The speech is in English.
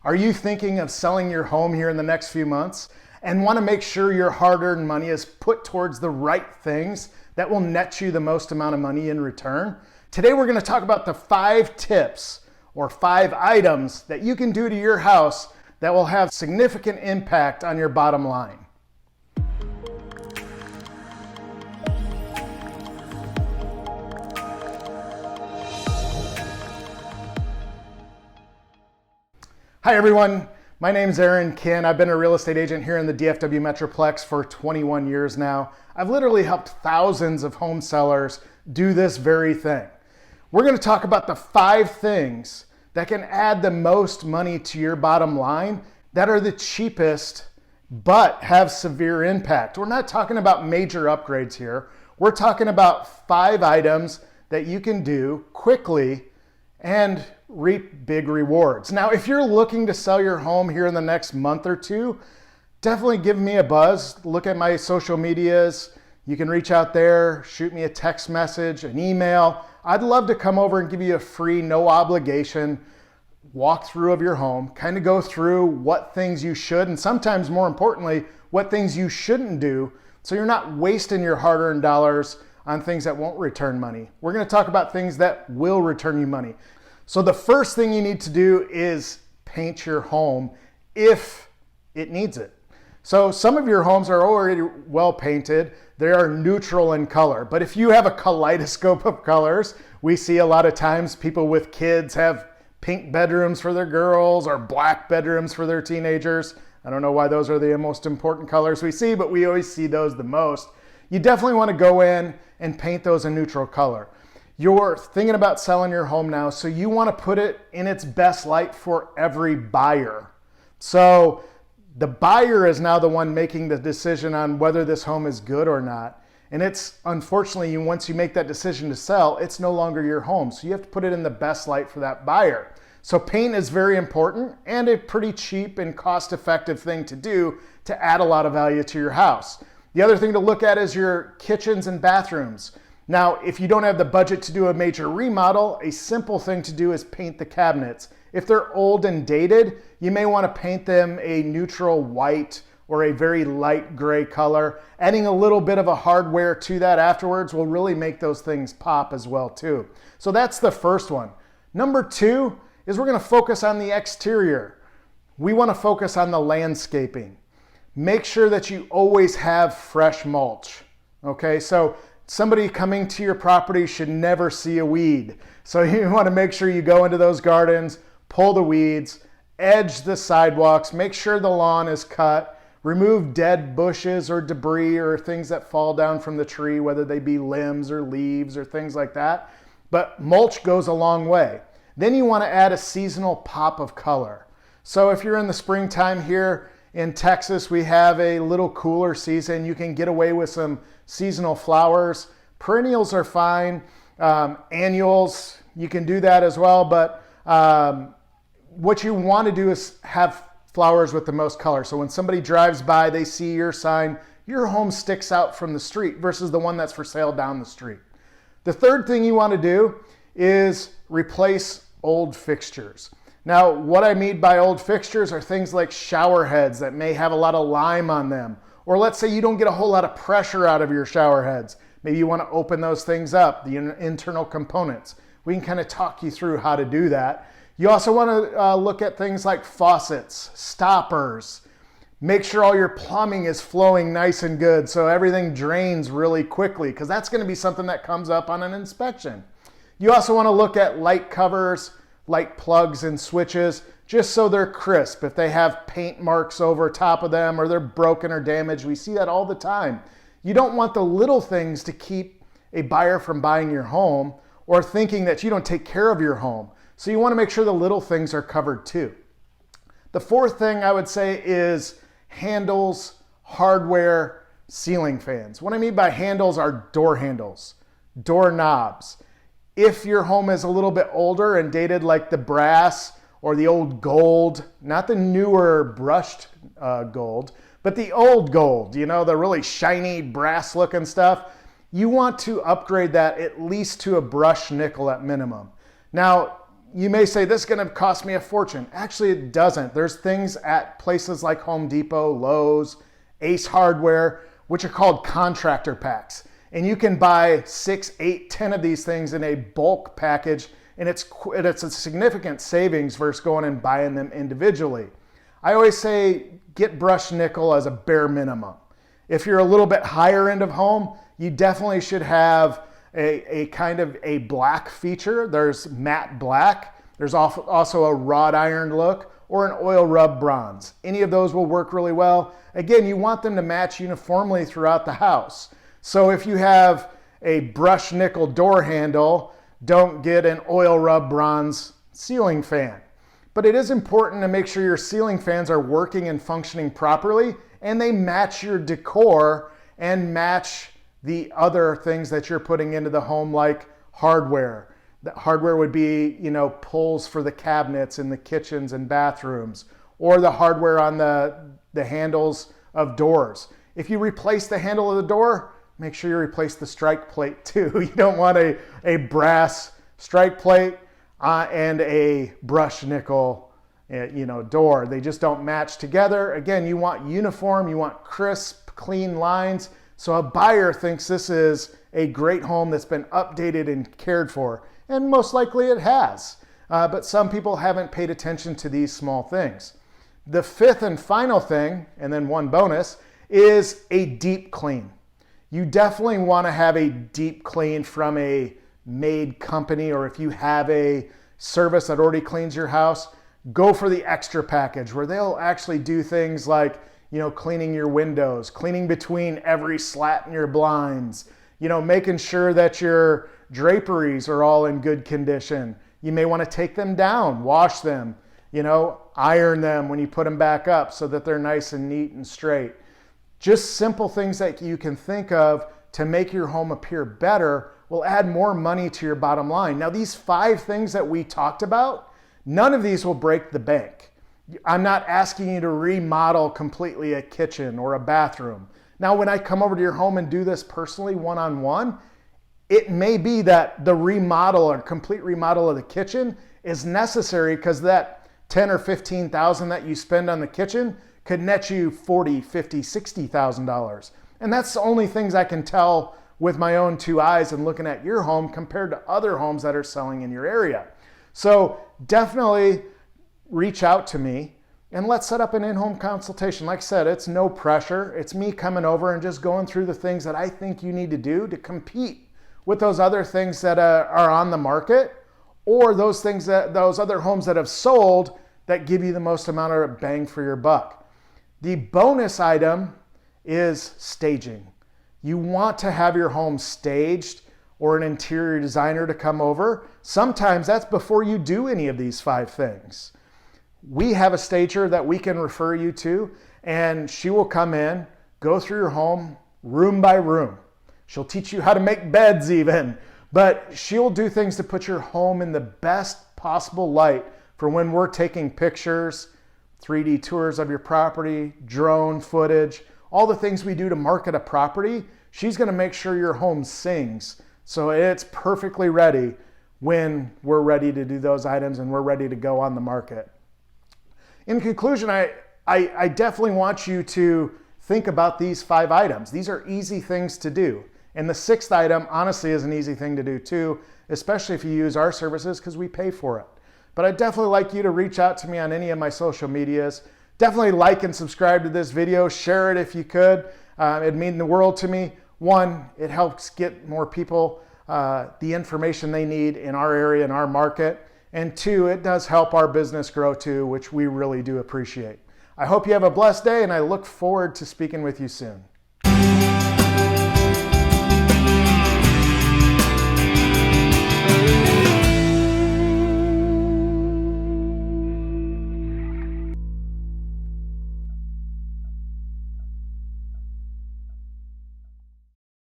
Are you thinking of selling your home here in the next few months and want to make sure your hard-earned money is put towards the right things that will net you the most amount of money in return? Today we're going to talk about the 5 tips or 5 items that you can do to your house that will have significant impact on your bottom line. Hi everyone, my name's Aaron Kinn. I've been a real estate agent here in the DFW Metroplex for 21 years now. I've literally helped thousands of home sellers do this very thing. We're going to talk about the 5 things that can add the most money to your bottom line that are the cheapest but have severe impact. We're not talking about major upgrades here. We're talking about 5 items that you can do quickly and reap big rewards. Now, if you're looking to sell your home here in the next month or two, definitely give me a buzz. Look at my social medias. You can reach out there, shoot me a text message, an email. I'd love to come over and give you a free, no obligation walkthrough of your home, kind of go through what things you should, and sometimes more importantly, what things you shouldn't do, so you're not wasting your hard-earned dollars on things that won't return money. We're going to talk about things that will return you money. So the first thing you need to do is paint your home if it needs it. So some of your homes are already well painted. They are neutral in color. But if you have a kaleidoscope of colors, we see a lot of times people with kids have pink bedrooms for their girls or black bedrooms for their teenagers. I don't know why those are the most important colors we see, but we always see those the most. You definitely want to go in and paint those a neutral color. You're thinking about selling your home now, so you want to put it in its best light for every buyer. So the buyer is now the one making the decision on whether this home is good or not. And it's unfortunately, once you make that decision to sell, it's no longer your home. So you have to put it in the best light for that buyer. So paint is very important and a pretty cheap and cost-effective thing to do to add a lot of value to your house. The other thing to look at is your kitchens and bathrooms. Now, if you don't have the budget to do a major remodel, a simple thing to do is paint the cabinets. If they're old and dated, you may want to paint them a neutral white or a very light gray color. Adding a little bit of a hardware to that afterwards will really make those things pop as well too. So that's the first one. Number 2 is we're going to focus on the exterior. We want to focus on the landscaping. Make sure that you always have fresh mulch. Okay, so somebody coming to your property should never see a weed. So you want to make sure you go into those gardens, pull the weeds, edge the sidewalks, make sure the lawn is cut, remove dead bushes or debris or things that fall down from the tree, whether they be limbs or leaves or things like that. But mulch goes a long way. Then you want to add a seasonal pop of color. So if you're in the springtime here in Texas, we have a little cooler season. You can get away with some seasonal flowers. Perennials are fine. Annuals, you can do that as well. But what you want to do is have flowers with the most color. So when somebody drives by, they see your sign, your home sticks out from the street versus the one that's for sale down the street. The third thing you want to do is replace old fixtures. Now, what I mean by old fixtures are things like shower heads that may have a lot of lime on them. Or let's say you don't get a whole lot of pressure out of your shower heads. Maybe you want to open those things up, the internal components. We can kind of talk you through how to do that. You also want to look at things like faucets, stoppers. Make sure all your plumbing is flowing nice and good so everything drains really quickly, because that's going to be something that comes up on an inspection. You also want to look at light covers, light plugs and switches, just so they're crisp. If they have paint marks over top of them or they're broken or damaged, we see that all the time. You don't want the little things to keep a buyer from buying your home or thinking that you don't take care of your home. So you want to make sure the little things are covered too. The fourth thing I would say is handles, hardware, ceiling fans. What I mean by handles are door handles, door knobs. If your home is a little bit older and dated, like the brass or the old gold, not the newer brushed gold, but the old gold, you know, the really shiny brass looking stuff, you want to upgrade that at least to a brushed nickel at minimum. Now, you may say, this is going to cost me a fortune. Actually, it doesn't. There's things at places like Home Depot, Lowe's, Ace Hardware, which are called contractor packs. And you can buy 6, 8, 10 of these things in a bulk package, and it's a significant savings versus going and buying them individually. I always say get brushed nickel as a bare minimum. If you're a little bit higher end of home, you definitely should have a kind of a black feature. There's matte black. There's also a wrought iron look or an oil rub bronze. Any of those will work really well. Again, you want them to match uniformly throughout the house. So if you have a brushed nickel door handle, don't get an oil rub bronze ceiling fan. But it is important to make sure your ceiling fans are working and functioning properly, and they match your decor and match the other things that you're putting into the home, like hardware. The hardware would be, pulls for the cabinets in the kitchens and bathrooms, or the hardware on the handles of doors. If you replace the handle of the door, make sure you replace the strike plate too. You don't want a brass strike plate and a brushed nickel door. They just don't match together. Again, you want uniform, you want crisp, clean lines. So a buyer thinks this is a great home that's been updated and cared for, and most likely it has. But some people haven't paid attention to these small things. The fifth and final thing, and then one bonus, is a deep clean. You definitely want to have a deep clean from a made company, or if you have a service that already cleans your house, go for the extra package where they'll actually do things like cleaning your windows, cleaning between every slat in your blinds, making sure that your draperies are all in good condition. You may want to take them down, wash them, iron them when you put them back up so that they're nice and neat and straight. Just simple things that you can think of to make your home appear better will add more money to your bottom line. Now, these 5 things that we talked about, none of these will break the bank. I'm not asking you to remodel completely a kitchen or a bathroom. Now, when I come over to your home and do this personally one-on-one, it may be that the remodel or complete remodel of the kitchen is necessary because that $10,000 or $15,000 that you spend on the kitchen could net you $40,000, $50,000, $60,000. And that's the only things I can tell with my own 2 eyes and looking at your home compared to other homes that are selling in your area. So definitely reach out to me and let's set up an in-home consultation. Like I said, it's no pressure. It's me coming over and just going through the things that I think you need to do to compete with those other things that are on the market, or those other homes that have sold that give you the most amount of bang for your buck. The bonus item is staging. You want to have your home staged or an interior designer to come over. Sometimes that's before you do any of these 5 things. We have a stager that we can refer you to, and she will come in, go through your home room by room. She'll teach you how to make beds even, but she'll do things to put your home in the best possible light for when we're taking pictures, 3D tours of your property, drone footage, all the things we do to market a property. She's going to make sure your home sings so it's perfectly ready when we're ready to do those items and we're ready to go on the market. In conclusion, I definitely want you to think about these 5 items. These are easy things to do. And the 6th item, honestly, is an easy thing to do too, especially if you use our services because we pay for it. But I'd definitely like you to reach out to me on any of my social medias. Definitely like and subscribe to this video. Share it if you could. It'd mean the world to me. 1, it helps get more people the information they need in our area, in our market. And 2, it does help our business grow too, which we really do appreciate. I hope you have a blessed day, and I look forward to speaking with you soon.